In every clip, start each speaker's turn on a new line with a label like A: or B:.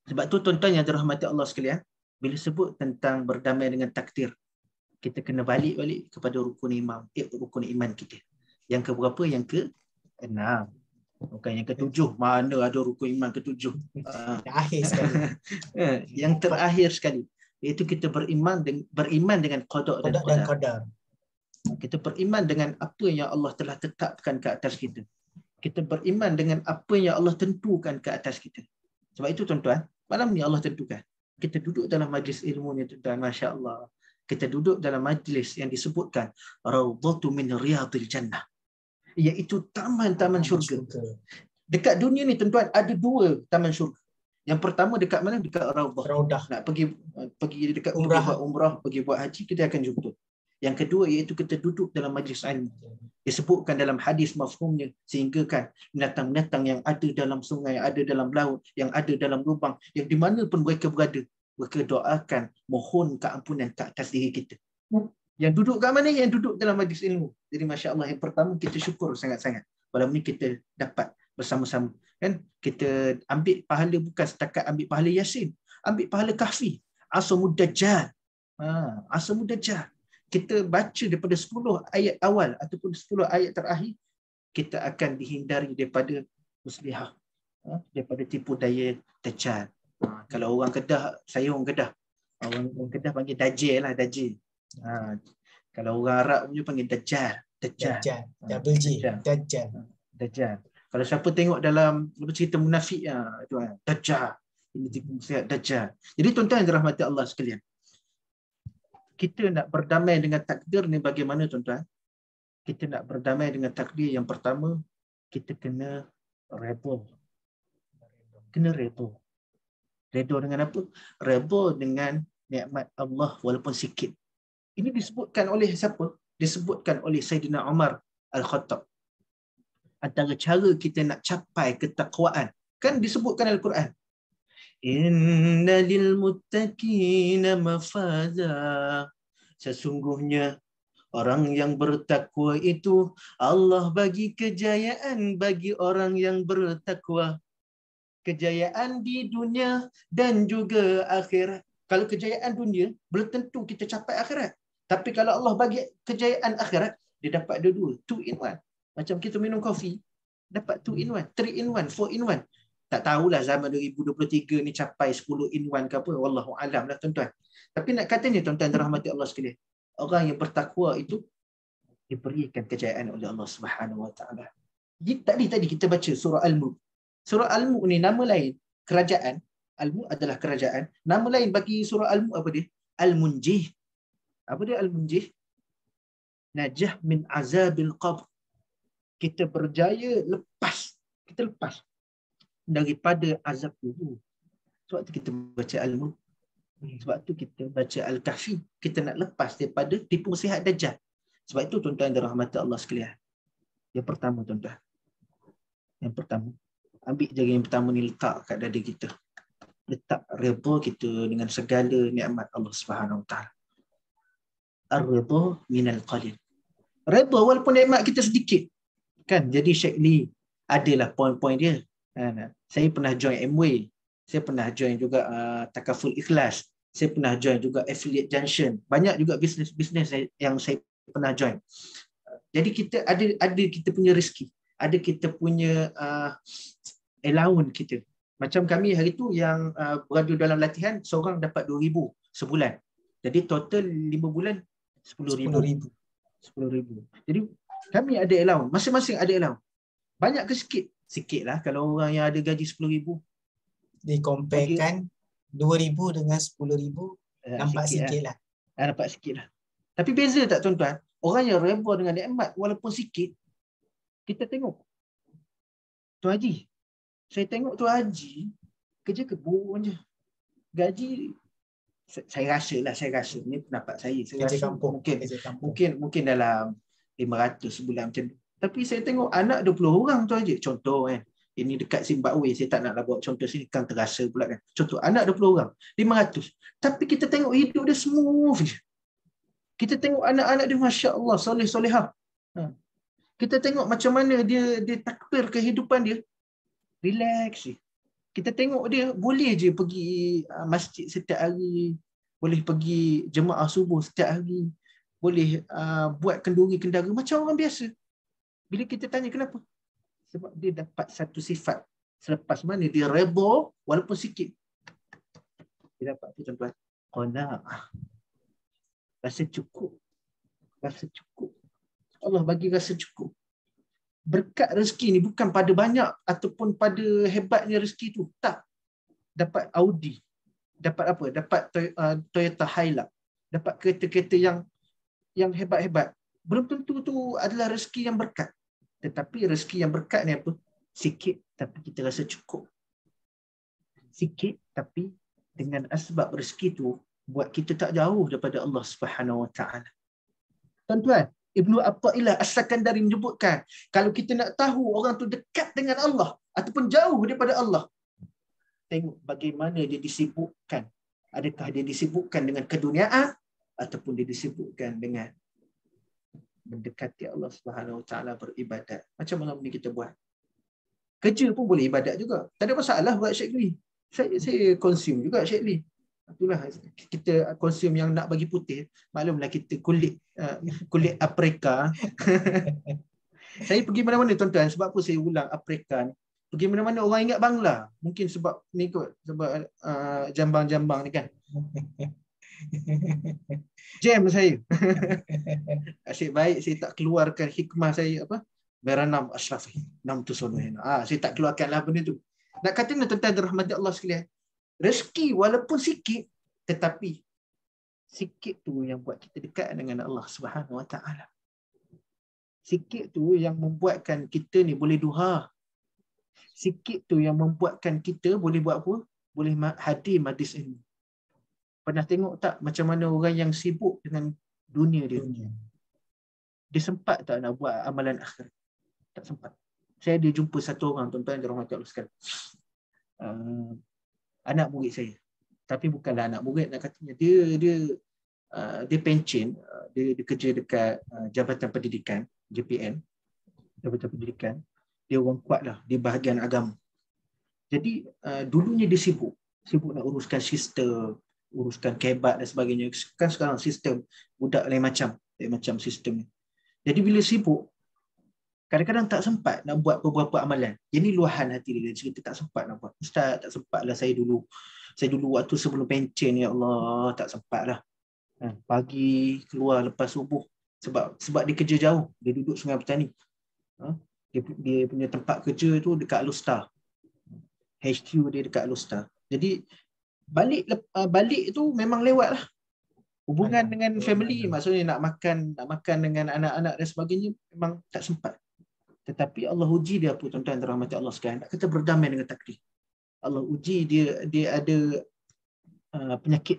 A: Sebab tu tuan-tuan yang dirahmati Allah sekalian, bila sebut tentang berdamai dengan takdir, kita kena balik kepada rukun iman kita. Yang ke berapa? Yang ke-6. Bukan yang ke-7. Mana ada rukun iman ke-7?
B: Yang akhir sekali.
A: Yang terakhir sekali. Iaitu kita beriman dengan qada dan qadar. Kita beriman dengan apa yang Allah telah tetapkan ke atas kita. Kita beriman dengan apa yang Allah tentukan ke atas kita. Sebab itu tuan-tuan, malam ni Allah tentukan. Kita duduk dalam majlis ilmu ni tuan-tuan, masya-Allah. Kita duduk dalam majlis yang disebutkan Raudhatu min Riyadil Jannah, iaitu taman-taman syurga. Dekat dunia ni tuan-tuan ada 2 taman syurga. Yang pertama dekat mana? Dekat Raudah. Nak pergi dekat umrah. Pergi buat umrah, pergi buat haji, kita akan jumpa. Yang kedua iaitu kita duduk dalam majlis ilmu. Disebutkan dalam hadis mafhumnya, sehingga kan binatang-binatang yang ada dalam sungai, yang ada dalam laut, yang ada dalam lubang, yang di mana pun mereka berada, mereka doakan, mohon keampunan ke atas diri kita. Yang duduk kat mana? Yang duduk dalam majlis ilmu. Jadi masya-Allah, yang pertama kita syukur sangat-sangat. Malam ni kita dapat bersama-sama. Kan? Kita ambil pahala, bukan setakat ambil pahala Yasin, ambil pahala Kahfi, Asmud Dajjal. Asmud Dajjal. Kita baca daripada 10 ayat awal ataupun 10 ayat terakhir, kita akan dihindari daripada muslihah, daripada tipu daya Dajjal. Kalau orang Kedah, saya orang Kedah. Orang Kedah panggil Dajjal lah, Dajjal. Kalau orang Arab punya panggil Dajjal.
B: Double J.
A: Dajjal. Kalau siapa tengok dalam cerita munafik, itu Dajjal. Ini tipu muslihat Dajjal. Jadi tuan-tuan yang dirahmati Allah sekalian, kita nak berdamai dengan takdir ni bagaimana tuan-tuan? Kita nak berdamai dengan takdir, yang pertama kita kena redha. Kena redha. Redha dengan apa? Redha dengan nikmat Allah walaupun sikit. Ini disebutkan oleh siapa? Disebutkan oleh Sayyidina Umar Al-Khattab. Antara cara kita nak capai ketakwaan, kan disebutkan dalam Al-Quran. Inna lil muttaqina mafaza. Sesungguhnya orang yang bertakwa itu, Allah bagi kejayaan bagi orang yang bertakwa. Kejayaan di dunia dan juga akhirat. Kalau kejayaan dunia, belum tentu kita capai akhirat. Tapi kalau Allah bagi kejayaan akhirat, dia dapat dua-dua. 2 in 1. Macam kita minum kopi, dapat 2 in 1, 3 in 1, 4 in 1. Tak tahulah zaman 2023 ni capai 10 in 1 ke apa. Wallahu alam lah tuan-tuan. Tapi nak katanya tuan-tuan dirahmati Allah sekalian, orang yang bertakwa itu diberikan kejayaan oleh Allah Subhanahu Wa Taala. Tadi kita baca surah Al-Mulk. Surah Al-Mulk ni nama lain kerajaan. Al-Mulk adalah kerajaan. Nama lain bagi surah Al-Mulk apa dia? Al-Munjih. Apa dia Al-Munjih? Najah min azabil qabr. Kita berjaya lepas. Kita lepas daripada azab kubur. Sebab tu kita baca Al-Mulk. Sebab tu kita baca Al-Kahfi. Kita nak lepas daripada tipu muslihat Dajjal. Sebab itu tuan-tuan yang dirahmati Allah sekalian. Yang pertama tuan-tuan. Yang pertama. Ambil jari yang pertama ni, letak kat dada kita. Letak redha kita dengan segala nikmat Allah Subhanahu Wa Taala. Ar-ridha minal qalil. Redha walaupun nikmat kita sedikit. Kan? Jadi Syekh Lee adalah poin-poin dia. Saya pernah join Amway. Saya pernah join juga Takaful Ikhlas. Saya pernah join juga Affiliate Junction. Banyak juga bisnes-bisnes yang saya pernah join. Jadi kita ada kita punya rezeki. Ada kita punya allowance kita. Macam kami hari tu yang berada dalam latihan, seorang dapat 2,000 sebulan. Jadi total 5 bulan 10,000. 10,000. Jadi kami ada allowance. Masing-masing ada allowance. Banyak ke sikit? Sikit lah kalau orang yang ada gaji 10,000.
B: Dikomparekan 2,000 dengan 10,000, nampak sikit lah.
A: Nampak sikit lah. Tapi beza tak tuan-tuan? Orang yang redha dengan nikmat walaupun sikit, kita tengok Tuan Haji. Saya tengok Tuan Haji kerja kebun je. Gaji saya rasa ni pendapat saya. Saya
B: Kerja
A: rasa
B: kampung.
A: mungkin dalam 500 sebulan macam tu. Tapi saya tengok anak 20 orang Tuan Haji. Contoh kan. Ini dekat Zimbabwe, saya tak naklah buat contoh sini kan terasa pula kan. Contoh anak 20 orang, 500. Tapi kita tengok hidup dia smooth je. Kita tengok anak-anak dia masya-Allah soleh-solehah. Kita tengok macam mana dia takbir kehidupan dia. Relax je. Kita tengok dia boleh je pergi masjid setiap hari, boleh pergi jemaah subuh setiap hari, boleh buat kenduri kendara macam orang biasa. Bila kita tanya kenapa? Sebab dia dapat satu sifat. Selepas mana dia redha walaupun sikit. Dia dapat tu tuan-tuan. Qanaah. Rasa cukup. Rasa cukup. Allah bagi rasa cukup. Berkat rezeki ni bukan pada banyak ataupun pada hebatnya rezeki tu. Tak. Dapat Audi. Dapat apa? Dapat Toyota Hilux. Dapat kereta-kereta yang hebat-hebat. Belum tentu tu adalah rezeki yang berkat. Tetapi rezeki yang berkat ni apa? Sikit tapi kita rasa cukup. Sikit tapi dengan asbab rezeki tu buat kita tak jauh daripada Allah Subhanahu Wa Taala. Tuan-tuan, Ibnu Athaillah As-Sakandari menyebutkan, kalau kita nak tahu orang tu dekat dengan Allah ataupun jauh daripada Allah, tengok bagaimana dia disibukkan. Adakah dia disibukkan dengan keduniaan ataupun dia disibukkan dengan mendekati Allah Subhanahu Wa Taala, beribadat. Macam mana ni kita buat? Kerja pun boleh ibadat juga. Tak ada masalah buat Syekh Lee. Saya consume juga Syekh Lee. Itulah kita konsum yang nak bagi putih. Maklumlah kita kulit aprika. Saya pergi mana-mana tuan-tuan, sebab apa saya ulang aprika ni? Pergi mana-mana orang ingat Bangla. Mungkin sebab ni kot, sebab jambang-jambang ni kan. Jam saya. Asyik baik saya tak keluarkan hikmah saya apa? Beranam Ashrafi. Nam tu sonohena. Saya tak keluarkanlah benda tu. Nak kata ni tuan-tuan dirahmati Allah sekalian. Rezeki walaupun sikit, tetapi sikit tu yang buat kita dekat dengan Allah Subhanahu Wa Taala. Sikit tu yang membuatkan kita ni boleh duha. Sikit tu yang membuatkan kita boleh buat apa? Boleh hadir majlis ilmu. Pernah tengok tak macam mana orang yang sibuk dengan dunia dia? Dia sempat tak nak buat amalan akhir? Tak sempat. Saya ada jumpa satu orang, tuan-tuan yang dirahmati Allah sekalian. Anak murid saya. Tapi bukanlah anak murid nak katanya. Dia pencen, dia kerja dekat Jabatan Pendidikan, JPN, Jabatan Pendidikan. Dia orang kuat lah di bahagian agama. Jadi dulunya dia sibuk nak uruskan sistem, uruskan kebat dan sebagainya. Kan sekarang sistem budak lain macam sistem ni. Jadi bila sibuk, kadang-kadang tak sempat nak buat beberapa amalan. Ini luahan hati dia cerita tak sempat nak buat. Ustaz, tak sempatlah saya dulu waktu sebelum pencen, ya Allah, tak sempatlah. Pagi keluar lepas subuh sebab dia kerja jauh. Dia duduk Sungai Petani. Dia punya tempat kerja tu dekat Alustar. HQ dia dekat Alustar. Jadi balik tu memang lewat lah. Hubungan dengan family, maksudnya nak makan dengan anak-anak dan sebagainya, memang tak sempat. Tetapi Allah uji dia apa, tuan-tuan dirahmati Allah sekalian. Nak kata berdamai dengan takdir. Allah uji dia ada penyakit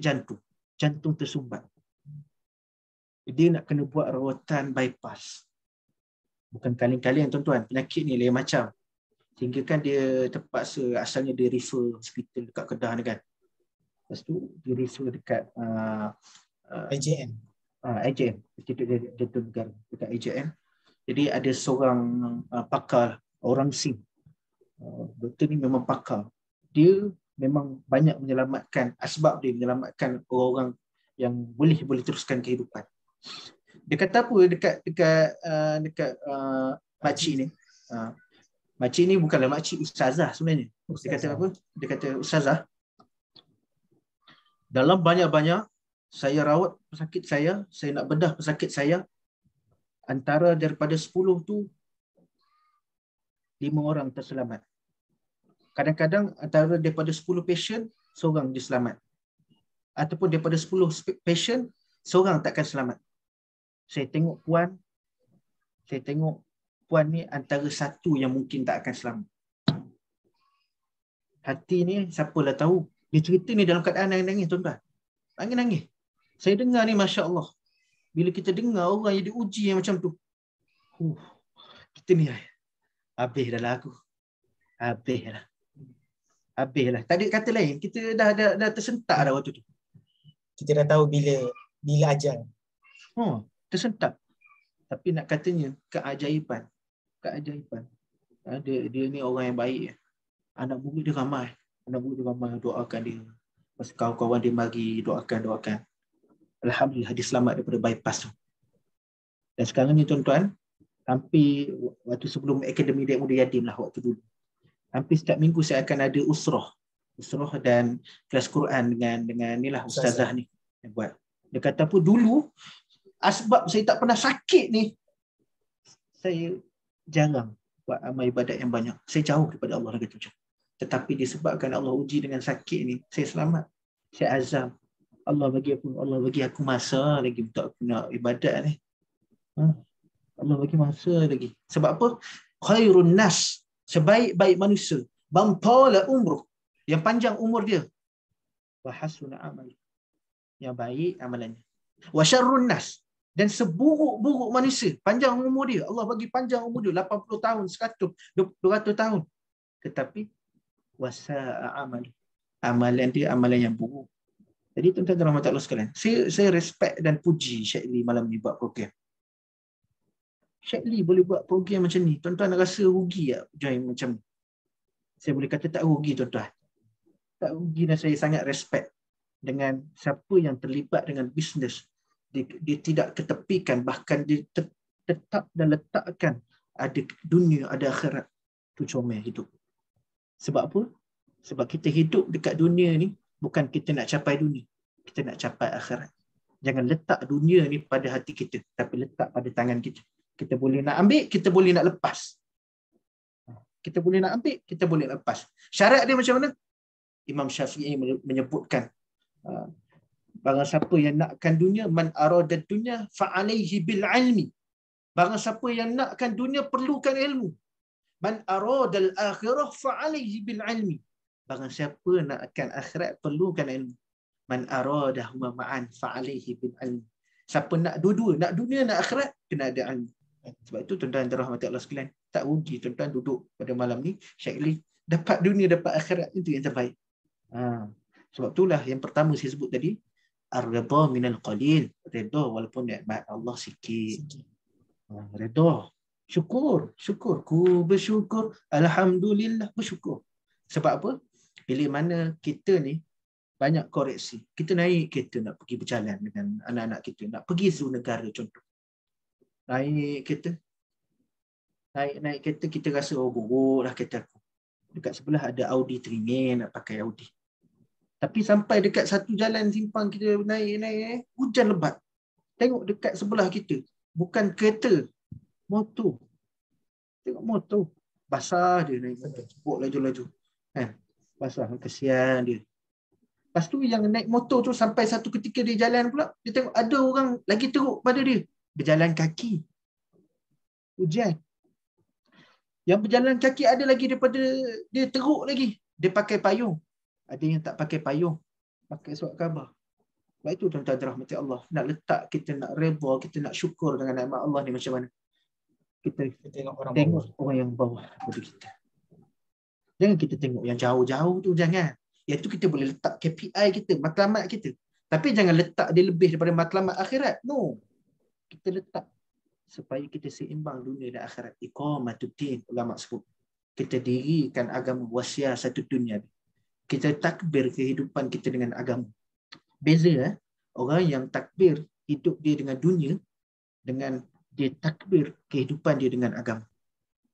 A: jantung tersumbat. Dia nak kena buat rawatan bypass. Bukan kaleng-kaleng tuan-tuan, penyakit ni lain macam. Sehingga kan dia terpaksa, asalnya dia refer hospital dekat Kedah ni kan. Lepas tu dia refer dekat
B: IJN.
A: IJN, Institut Jantung Negara, dekat IJN. Jadi ada seorang pakar, orang Sing. Doktor ni memang pakar. Dia memang banyak menyelamatkan, asbab dia menyelamatkan orang yang boleh teruskan kehidupan. Dia kata apa dekat makcik ni? Makcik ni bukanlah makcik, ustazah sebenarnya. Dia kata apa? Dia kata, ustazah, dalam banyak-banyak saya rawat pesakit saya nak bedah pesakit saya, antara daripada 10 tu 5 orang terselamat. Kadang-kadang antara daripada 10 pasien seorang diselamat. Ataupun daripada 10 pasien seorang takkan selamat. Saya tengok puan ni antara satu yang mungkin tak akan selamat. Hati ni siapalah tahu. Dia cerita ni dalam keadaan nangis, tuan-tuan. Nangis. Saya dengar ni, Masya Allah. Bila kita dengar orang yang diuji yang macam tu, kita ni habis dah lah aku. Habis lah. Tak ada kata lain. Kita dah tersentak dah waktu tu.
B: Kita dah tahu bila ajal.
A: Tersentak. Tapi nak katanya keajaiban. Dia ni orang yang baik. Anak murid dia ramai. Anak buah dia ramai, doakan dia. Masa kawan-kawan dia mari, doakan. Alhamdulillah dia selamat daripada bypass tu. Dan sekarang ni tuan-tuan, hampir waktu sebelum Akademi Dek Muda Yatim lah waktu dulu. Hampir setiap minggu saya akan ada usrah dan kelas Quran dengan inilah ustazah ni yang buat. Dia kata apa, dulu sebab saya tak pernah sakit ni, saya jarang buat amal ibadat yang banyak. Saya jauh daripada Allah kata macam. Tetapi disebabkan Allah uji dengan sakit ni, saya selamat. Saya azam. Allah bagi aku masa lagi untuk aku nak ibadat ni. Allah bagi masa lagi. Sebab apa? Khairun nas, sebaik-baik manusia. Bantala umruh, yang panjang umur dia. Wa hasuna amal, yang baik amalannya. Wa syarrun nas, dan seburuk-buruk manusia, panjang umur dia. Allah bagi panjang umur dia 80 tahun, 100, 200 tahun. Tetapi wasa'a amal, amalan dia amalan yang buruk. Jadi tuan-tuan dan rahmat Allah sekalian, saya respect dan puji Syekh Lee malam ni buat program. Syekh Lee boleh buat program macam ni. Tuan-tuan rasa rugi tak join macam ni? Saya boleh kata tak rugi tuan-tuan. Tak rugi, dan saya sangat respect dengan siapa yang terlibat dengan bisnes. Dia tidak ketepikan, bahkan dia tetap dan letakkan ada dunia, ada akhirat. Itu comel hidup. Sebab apa? Sebab kita hidup dekat dunia ni bukan kita nak capai dunia, kita nak capai akhirat. Jangan letak dunia ni pada hati kita, tapi letak pada tangan kita. Kita boleh nak ambil, kita boleh nak lepas. Kita boleh nak ambil, kita boleh lepas. Syarat dia macam mana? Imam Syafi'i menyebutkan, barang siapa yang nakkan dunia, man arada dunya fa'alaihi bil ilmi. Barang siapa yang nakkan dunia, perlukan ilmu. Man arada al akhirah fa'alaihi bil ilmi. Barang siapa nakkan akhirat, perlukan ilmu. Man arada huma ma'an fa'alaihi bil ilmi. Siapa nak dua-dua, nak dunia, nak akhirat, kena ada ilmu. Sebab itu tuan-tuan dan rahmat Allah sekalian, tak rugi tuan-tuan duduk pada malam ni. Syekh Lee dapat dunia, dapat akhirat, itu yang terbaik. Sebab itulah yang pertama saya sebut tadi, ar-ridha minal qalil, redha walaupun nikmat Allah sikit. Redha, syukur, ku bersyukur, alhamdulillah, bersyukur. Sebab apa? Bila mana kita ni banyak koreksi. Kita naik kereta nak pergi berjalan dengan anak-anak kita, nak pergi seluruh negara contoh. Naik kereta, kita rasa buruk lah kereta aku. Dekat sebelah ada Audi Trimane, nak pakai Audi. Tapi sampai dekat satu jalan simpang, kita naik, hujan lebat. Tengok dekat sebelah kita, bukan kereta, motor. Tengok motor, basah dia naik, cepuk laju-laju. Basah, kesian dia. Lepas tu yang naik motor tu sampai satu ketika dia jalan pula, dia tengok ada orang lagi teruk pada dia. Berjalan kaki. Hujan. Yang berjalan kaki ada lagi daripada dia teruk lagi. Dia pakai payung. Ada yang tak pakai payung, pakai surat khabar. Sebab itu tuan-tuan rahmati Allah, nak letak kita nak redha, kita nak syukur dengan nikmat Allah ni macam mana? Kita tengok orang yang bawah daripada kita. Jangan kita tengok yang jauh-jauh tu, jangan. Iaitu kita boleh letak KPI kita, matlamat kita. Tapi jangan letak dia lebih daripada matlamat akhirat. No. Kita letak supaya kita seimbang dunia dan akhirat. Iqamatuddin, ulama sebut. Kita dirikan agama wasiat satu dunia. Kita takbir kehidupan kita dengan agama. Beza orang yang takbir hidup dia dengan dunia, dengan dia takbir kehidupan dia dengan agama.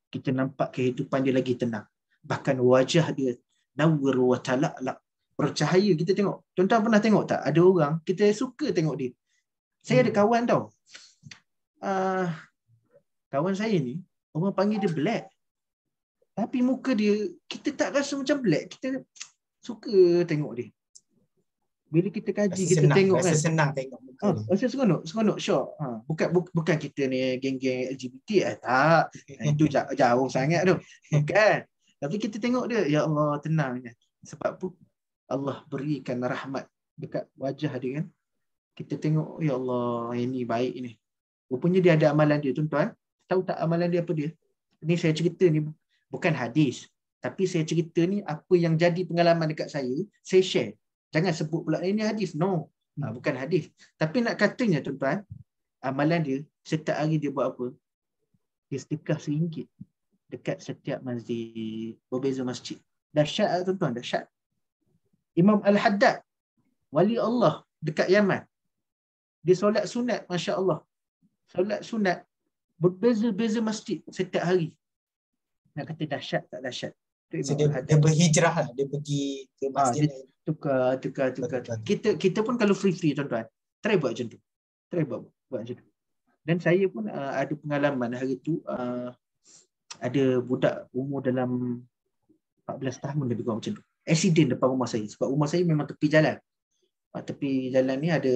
A: Kita nampak kehidupan dia lagi tenang. Bahkan wajah dia nawwir wa tala'la, bercahaya. Kita tengok. Tuan-tuan pernah tengok tak? Ada orang, kita suka tengok dia. Saya ada kawan tau. Kawan saya ni, orang panggil dia black. Tapi muka dia, kita tak rasa macam black. Kita suka tengok dia. Bila kita kaji, rasa kita senang, tengok rasa kan. Senang tengok muka dia. Rasa seronok, syok. Bukan kita ni geng-geng LGBT. Tak. Itu jauh sangat tu. Bukan. Tapi kita tengok dia, ya Allah, tenang. Sebab apa? Allah berikan rahmat dekat wajah dia kan. Kita tengok, ya Allah, ini baik ni. Rupanya dia ada amalan dia, tuan-tuan. Tahu tak amalan dia apa dia? Ni saya cerita ni bukan hadis. Tapi saya cerita ni apa yang jadi pengalaman dekat saya share. Jangan sebut pula ini hadis. No. Bukan hadis. Tapi nak katanya tuan-tuan, amalan dia setiap hari dia buat apa? Dia sedekah RM1 dekat setiap masjid. Berbeza masjid. Dahsyat tuan-tuan, dahsyat. Imam Al-Haddad, wali Allah dekat Yaman. Dia solat sunat, Masya Allah. Solat sunat, berbeza-beza masjid setiap hari. Nak kata dahsyat tak dahsyat. Itu
B: So,
A: Imam
B: dia
A: Al-Haddad.
B: berhijrah lah. Dia pergi ke masjid
A: Dia
B: lain.
A: tukar. Kita pun kalau free tuan-tuan, try buat macam tu. Try buat macam tu. Dan saya pun ada pengalaman hari tu, ada budak umur dalam 14 tahun lebih kurang macam tu. Accident depan rumah saya. Sebab rumah saya memang tepi jalan. Tepi jalan ni ada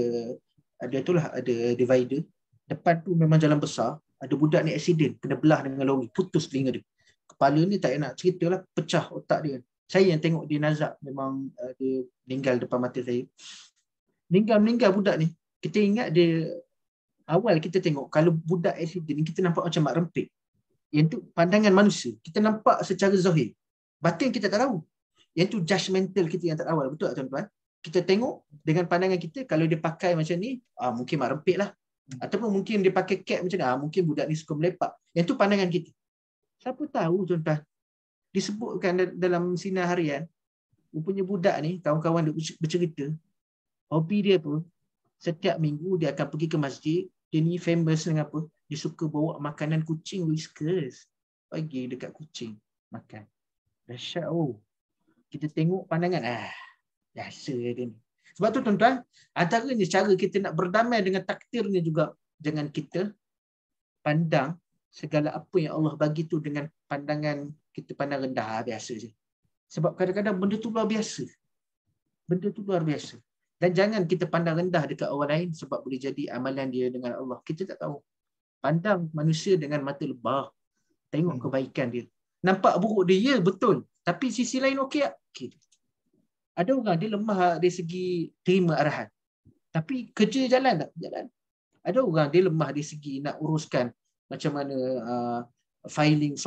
A: divider. Depan tu memang jalan besar. Ada budak ni accident, kena belah dengan lori, putus telinga dia. Kepala ni tak nak cerita lah, pecah otak dia. Saya yang tengok dia nazak, memang dia meninggal depan mata saya. Meninggal budak ni. Kita ingat dia, awal kita tengok, kalau budak accident ni kita nampak macam mak rempit. Yang tu pandangan manusia. Kita nampak secara zahir. Batin kita tak tahu. Yang tu judgemental kita yang tak awal. Betul tak tuan-tuan? Kita tengok dengan pandangan kita, kalau dia pakai macam ni, mungkin mak rempit lah. Ataupun mungkin dia pakai cap macam ni, mungkin budak ni suka melepak. Yang tu pandangan kita. Siapa tahu tuan-tuan, disebutkan dalam sinar harian, rupanya budak ni, kawan-kawan dia bercerita, hobi dia apa, setiap minggu dia akan pergi ke masjid. Dia ni famous dengan apa? Dia suka bawa makanan kucing Whiskas. Bagi dekat kucing makan. Dahsyat. Kita tengok pandangan, biasa dia ni. Sebab tu tuan-tuan, antaranya cara kita nak berdamai dengan takdir ni juga, jangan kita pandang segala apa yang Allah bagi tu dengan pandangan kita pandang rendah, biasa je. Sebab kadang-kadang benda tu luar biasa. Benda tu luar biasa. Dan jangan kita pandang rendah dekat orang lain sebab boleh jadi amalan dia dengan Allah. Kita tak tahu. Pandang manusia dengan mata lebah. Tengok kebaikan dia. Nampak buruk dia, ya betul. Tapi sisi lain okey tak? Okey. Ada orang dia lemah dari segi terima arahan. Tapi kerja jalan tak? Jalan. Ada orang dia lemah dari segi nak uruskan macam mana filing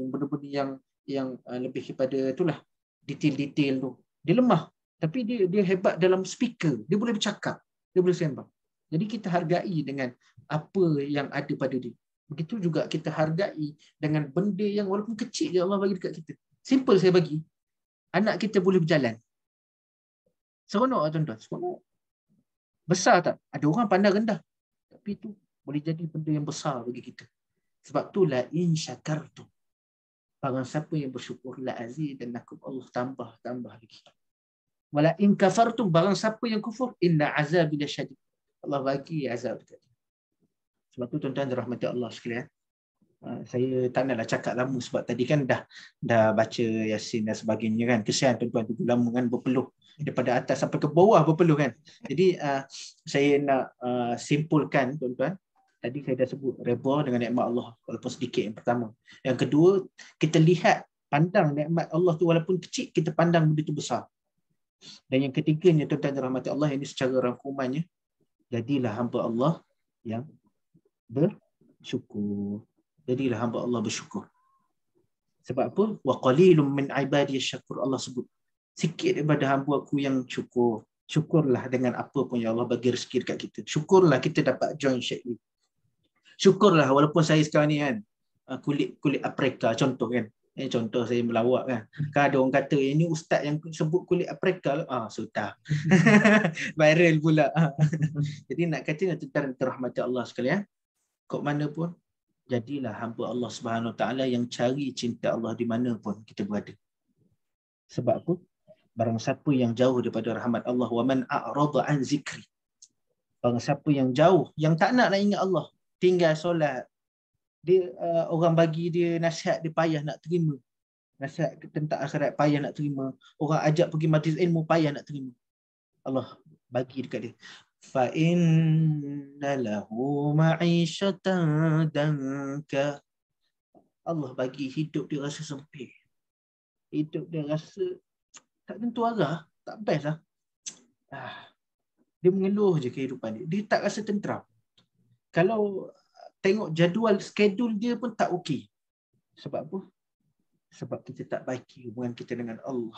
A: benda-benda yang lebih kepada itulah detail-detail tu. Dia lemah. Tapi dia hebat dalam speaker. Dia boleh bercakap. Dia boleh sembang. Jadi kita hargai dengan apa yang ada pada dia. Begitu juga kita hargai dengan benda yang walaupun kecil je Allah bagi dekat kita. Simple saya bagi. Anak kita boleh berjalan. Seronok tak tuan-tuan? Seronok. Besar tak? Ada orang pandang rendah. Tapi itu boleh jadi benda yang besar bagi kita. Sebab tu la in syakartum. Barang siapa yang bersyukur la aziz dan aku Allah tambah lagi. Wala in kafartum, barang siapa yang kufur inna azabi lasyadid. Allah bagi azab dekat dia. Sebab tu tuan-tuan dirahmati Allah sekalian. Saya tak naklah cakap lama sebab tadi kan dah baca Yasin dan sebagainya kan. Kesian tuan-tuan tu lama kan berpeluh daripada atas sampai ke bawah berpeluh kan. Jadi saya nak simpulkan tuan-tuan. Tadi saya dah sebut redha dengan nikmat Allah walaupun sedikit yang pertama. Yang kedua, kita lihat pandang nikmat Allah tu walaupun kecil, kita pandang benda tu besar. Dan yang ketiganya tuan-tuan dirahmati Allah, ini secara rangkumannya, jadilah hamba Allah yang bersyukur. Jadilah hamba Allah bersyukur. Sebab apa? Wa qalilum min ibadiyasy syakur. Allah sebut sikit daripada hamba aku yang syukur. Syukurlah dengan apa pun yang Allah bagi rezeki dekat kita. Syukurlah kita dapat join Syekh ni. Syukurlah walaupun saya sekarang ni kan kulit aprika contoh kan. Contoh saya melawak kan. Kan ada orang kata ini ustaz yang sebut kulit aprika. Sudah. Viral pula. Jadi nak kata tentang rahmat Allah sekalian. Kok mana pun jadilah hamba Allah Subhanahu Wa Taala yang cari cinta Allah di mana pun kita berada. Sebab apa? Barang siapa yang jauh daripada rahmat Allah, wa man a'rada an zikri. Barang siapa yang jauh, yang tak nak ingat Allah, tinggal solat. Dia orang bagi dia nasihat, dia payah nak terima. Nasihat tentang akhirat payah nak terima. Orang ajak pergi majlis ilmu payah nak terima. Allah bagi dekat dia. Fa inna lahu ma'isyatan danka. Allah bagi hidup dia rasa sempit. Hidup dia rasa tak tentu arah, tak best lah. Dia mengeluh je kehidupan dia. Dia tak rasa tenteram. Kalau tengok jadual, schedule dia pun tak okey. Sebab apa? Sebab kita tak baiki hubungan kita dengan Allah.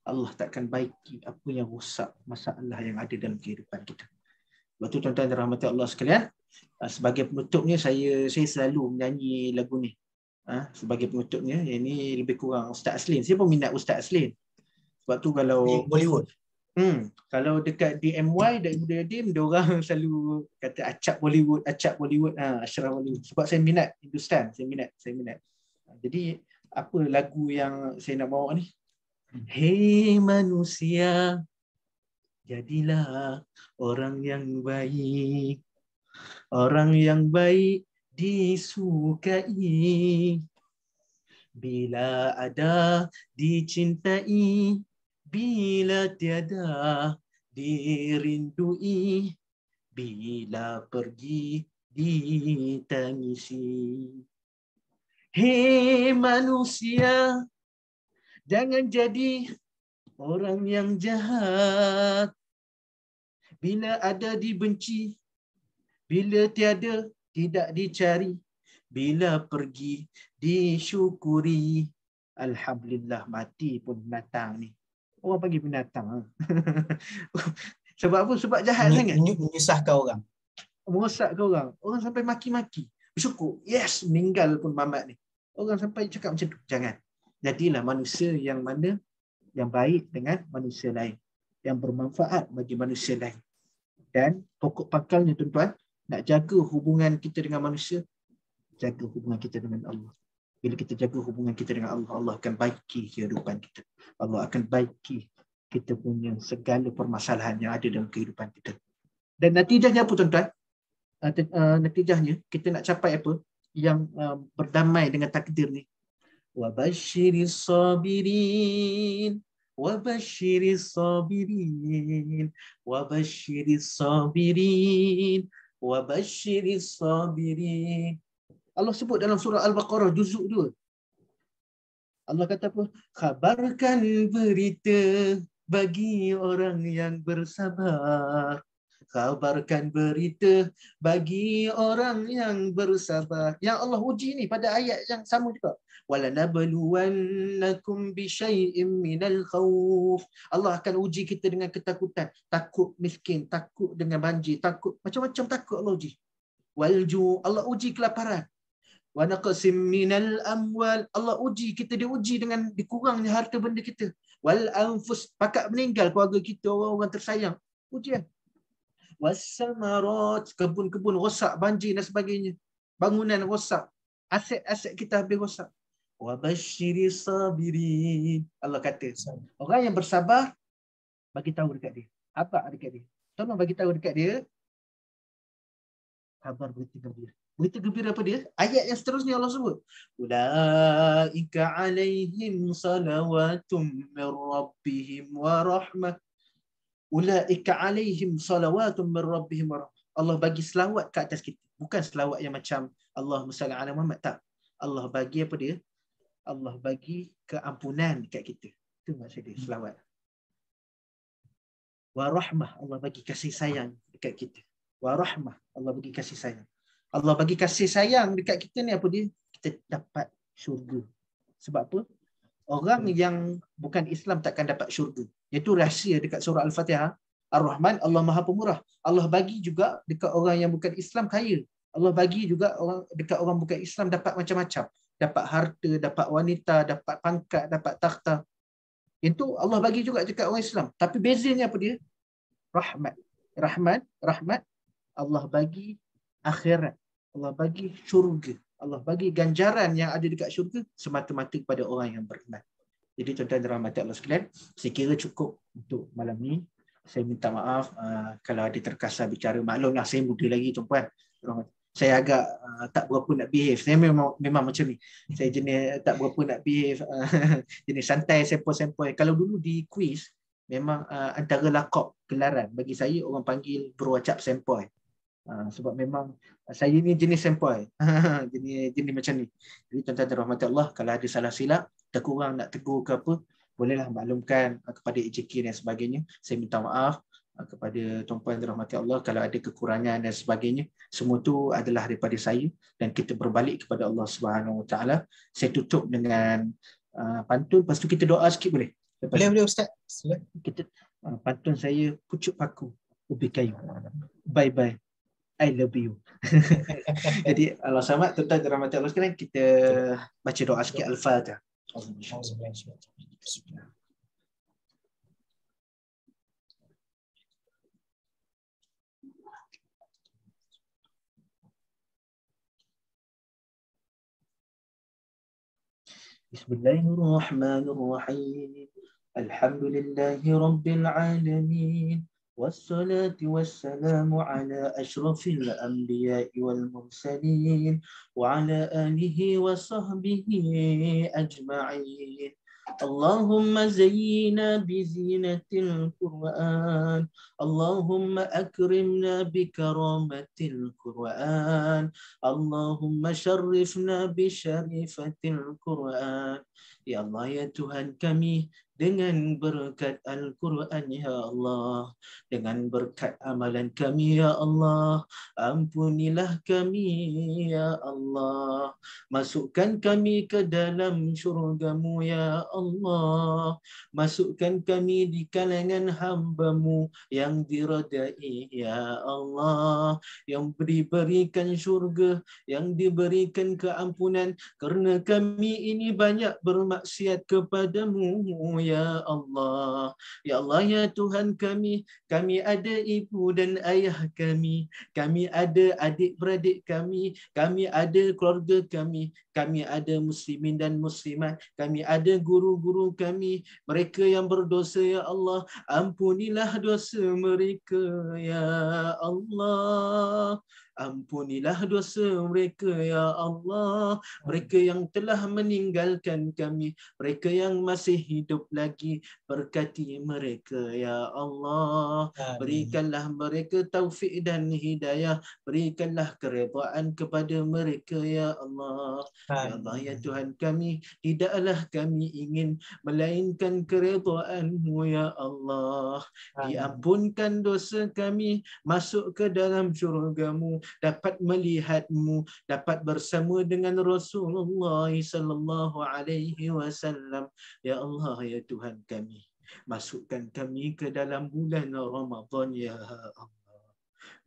A: Allah takkan baiki apa yang rosak masalah yang ada dalam kehidupan kita. Sebab tu tuan-tuan dan rahmati Allah sekalian, sebagai penutupnya saya selalu menyanyi lagu ni. Sebagai penutupnya, yang ni lebih kurang Ustaz Aslin. Saya pun minat Ustaz Aslin. Sebab tu kalau
B: Bollywood.
A: kalau dekat DMY dan Ibu Yadim, dia orang selalu kata acap Bollywood, Ashraf Bollywood. Sebab saya minat Hindustan, saya minat. Jadi apa lagu yang saya nak bawa ni? Hei manusia, jadilah orang yang baik. Orang yang baik disukai. Bila ada dicintai, bila tiada dirindui, bila pergi ditangisi. Hei manusia, jangan jadi orang yang jahat. Bila ada dibenci, bila tiada tidak dicari, bila pergi disyukuri. Alhamdulillah, mati pun binatang ni. Orang panggil binatang. Sebab apa? Sebab jahat sangat.
B: Menyusahkan orang.
A: Merosakkan orang. Orang sampai maki-maki. Bersyukur. Yes, meninggal pun mamat ni. Orang sampai cakap macam tu. Jangan. Jadilah manusia yang mana yang baik dengan manusia lain. Yang bermanfaat bagi manusia lain. Dan pokok pangkalnya tuan-tuan, nak jaga hubungan kita dengan manusia, jaga hubungan kita dengan Allah. Bila kita jaga hubungan kita dengan Allah, Allah akan baiki kehidupan kita. Allah akan baiki kita punya segala permasalahan yang ada dalam kehidupan kita. Dan natijahnya apa tuan-tuan? Natijahnya kita nak capai apa? Yang berdamai dengan takdir ni. Wabashiris sabirin. Wabashiris sabirin. Wabashiris sabirin. Wabashiris sabirin. Allah sebut dalam surah Al-Baqarah juzuk 2. Allah kata apa? Khabarkan berita bagi orang yang bersabar. Khabarkan berita bagi orang yang bersabar. Yang Allah uji ni pada ayat yang sama juga. Walanabluwannakum bisyai'im minal khawf. Allah akan uji kita dengan ketakutan. Takut miskin, takut dengan banjir, takut macam-macam takut Allah uji. Walju, Allah uji kelaparan. Wa naqsim minal amwal, Allah uji kita, dia uji dengan dikurangnya harta benda kita. Wal anfus, pakat meninggal keluarga kita, orang-orang tersayang, ujian. Wassamarat, kebun-kebun rosak, banjir dan sebagainya. Bangunan rosak, aset-aset kita habis rosak. Wa basyiris sabirin. Allah kata, orang yang bersabar, bagi tahu dekat dia. Apa dekat dia? Tolong bagi tahu dekat dia. Khabar berita gembira. Berita gembira apa dia? Ayat yang seterusnya Allah sebut. Ulaika alaihim salawatum min rabbihim wa rahmah. Ulaika alaihim salawatum min rabbihim wa rahmah. Allah bagi selawat ke atas kita. Bukan selawat yang macam Allahumma salli ala Muhammad, tak. Allah bagi apa dia? Allah bagi keampunan dekat kita. Itu maksud dia, selawat. Wa rahmah, Allah bagi kasih sayang dekat kita. Wa rahmah, Allah bagi kasih sayang. Allah bagi kasih sayang dekat kita ni apa dia? Kita dapat syurga. Sebab apa? Orang yang bukan Islam takkan dapat syurga. Itu rahsia dekat surah Al-Fatihah. Ar-Rahman, Allah Maha Pemurah. Allah bagi juga dekat orang yang bukan Islam kaya. Allah bagi juga orang dekat orang bukan Islam dapat macam-macam. Dapat harta, dapat wanita, dapat pangkat, dapat takhta. Itu Allah bagi juga dekat orang Islam. Tapi bezanya apa dia? Rahmat. Rahmat. Allah bagi akhirat. Allah bagi syurga. Allah bagi ganjaran yang ada dekat syurga semata-mata kepada orang yang beriman. Jadi tuan-tuan dan rahmat Allah sekalian, saya kira cukup untuk malam ni. Saya minta maaf kalau ada terkasar bicara. Maklumlah saya muda lagi tuan-tuan. Saya agak tak berapa nak behave. Saya memang macam ni. Saya jenis tak berapa nak behave. Jenis santai, sempoi-sempoi. Kalau dulu di quiz, memang antara lakop gelaran. Bagi saya orang panggil Bro Acap Sempoi. Sebab memang saya ni jenis sempoi. jenis macam ni. Jadi tuan-tuan dan rahmat Allah, kalau ada salah silap, terkurang nak tegur ke apa, bolehlah maklumkan kepada EJK dan sebagainya. Saya minta maaf kepada tuan-puan dan rahmat Allah kalau ada kekurangan dan sebagainya. Semua tu adalah daripada saya dan kita berbalik kepada Allah Subhanahu Wa Taala. Saya tutup dengan pantun, lepas tu kita doa sikit boleh?
B: Boleh Ustaz.
A: Kita pantun saya, pucuk paku ubi kayu. Bye bye, I love you. Jadi Allah selamat tuan-tuan dan rahmat Allah sekalian, kita baca doa sikit Al-Fatihah. Bismillahirrahmanirrahim. Alhamdulillahi Rabbil Alamin. Wassalatu wassalamu ala ashrafil anbiya'i wal mursalin wa ala alihi wa sahbihi ajma'in. Allahumma zayyina bizinatil Qur'an. Allahumma akrimna bikaramatil Qur'an. Allahumma syarrifna bisyarifatil Quran. Ya Allah, ya Tuhan kami, dengan berkat Al-Quran, ya Allah, dengan berkat amalan kami, ya Allah, ampunilah kami, ya Allah. Masukkan kami ke dalam syurga-Mu, ya Allah. Masukkan kami di kalangan hamba-Mu yang diredai, ya Allah, yang diberikan syurga, yang diberikan keampunan kerana kami ini banyak bermaksiat kepadamu, ya Allah. Ya Allah, ya Tuhan kami ada ibu dan ayah kami ada adik-beradik kami ada keluarga kami ada muslimin dan muslimat, kami ada guru-guru kami, mereka yang berdosa, ya Allah, ampunilah dosa mereka, ya Allah. Ampunilah dosa mereka, ya Allah. Mereka yang telah meninggalkan kami, mereka yang masih hidup lagi, berkati mereka, ya Allah. Berikanlah mereka taufik dan hidayah, berikanlah keredaan kepada mereka, ya Allah. Ya Allah, ya Tuhan kami, tidaklah kami ingin melainkan keredaan-Mu, ya Allah. Diampunkan dosa kami, masuk ke dalam syurga-Mu, dapat melihat-Mu, dapat bersama dengan Rasulullah sallallahu alaihi wasallam. Ya Allah, ya Tuhan kami, masukkan kami ke dalam bulan Ramadan, ya Allah.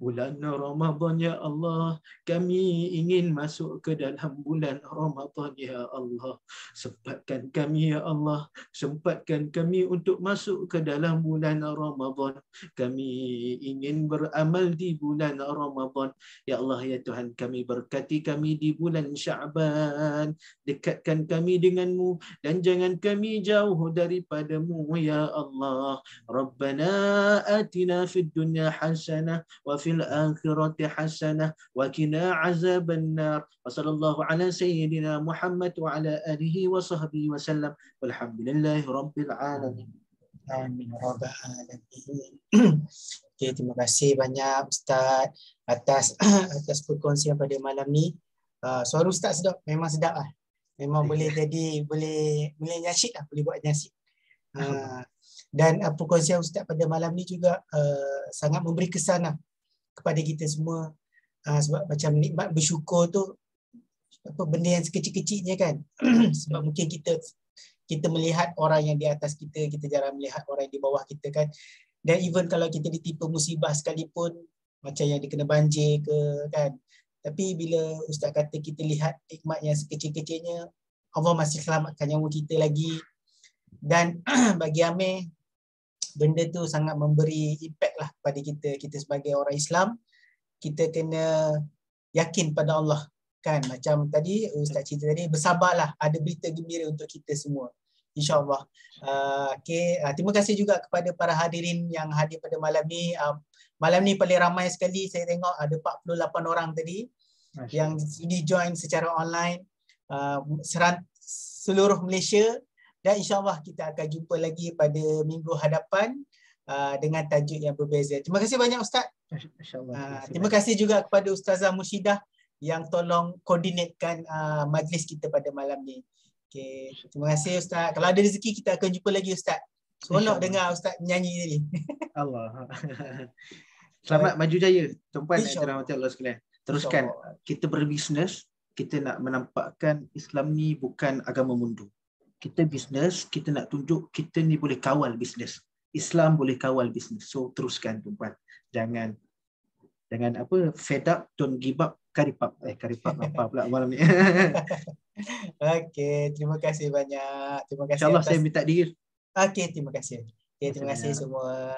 A: Bulan Ramadan, ya Allah, kami ingin masuk ke dalam bulan Ramadan, ya Allah. Sempatkan kami, ya Allah, sempatkan kami untuk masuk ke dalam bulan Ramadan. Kami ingin beramal di bulan Ramadan. Ya Allah, ya Tuhan kami, berkati kami di bulan Sya'ban. Dekatkan kami dengan-Mu dan jangan kami jauh daripada-Mu, ya Allah. Rabbana atina fid dunya hasanah wa fil akhirati hasanah wa qina azaban nar. Wa sallallahu ala sayyidina Muhammad wa ala alihi wa sahbihi wa sallam. Walhamdulillahi rabbil alamin.
B: Amin rabbal alamin. Okay, terima kasih banyak Ustaz atas perkongsian pada malam ni. Suara Ustaz sedap, memang sedap lah. Memang boleh jadi, boleh nyasyid lah, boleh buat nyasyid. Dan perkongsian Ustaz pada malam ni juga sangat memberi kesan lah kepada kita semua, sebab macam nikmat bersyukur tu apa benda yang sekecil-kecilnya kan. Sebab mungkin kita melihat orang yang di atas kita jarang melihat orang yang di bawah kita kan. Dan even kalau kita ditimpa musibah sekalipun, macam yang dikena banjir ke kan, tapi bila Ustaz kata kita lihat nikmat yang sekecil-kecilnya, Allah masih selamatkan nyawa kita lagi. Dan bagi Amir, benda tu sangat memberi impact lah pada kita sebagai orang Islam. Kita kena yakin pada Allah kan, macam tadi Ustaz cerita tadi, bersabarlah, ada berita gembira untuk kita semua, insyaAllah. Terima kasih juga kepada para hadirin yang hadir pada malam ni. Malam ni paling ramai sekali, saya tengok ada 48 orang tadi yang sudi join secara online, seluruh Malaysia. Dan insyaAllah kita akan jumpa lagi pada minggu hadapan dengan tajuk yang berbeza. Terima kasih banyak Ustaz. Terima kasih juga kepada Ustazah Mursyidah yang tolong koordinatkan majlis kita pada malam ni. Okay. Terima kasih Ustaz. Kalau ada rezeki kita akan jumpa lagi Ustaz. Seronok dengar Ustaz nyanyi tadi.
A: Allah. Selamat maju jaya tuan-puan dan rahmati Allah sekalian. Teruskan kita berbisnes, kita nak menampakkan Islam ni bukan agama mundur. Kita bisnes, kita nak tunjuk kita ni boleh kawal bisnes. Islam boleh kawal bisnes. So teruskan tuan-puan. Jangan apa, fed up, don't give up, karipap. Karipap apa pula malam ni.
B: Okey, terima kasih banyak. Terima kasih.
A: InsyaAllah saya minta diri.
B: Okey, terima kasih. Okay, terima kasih semua.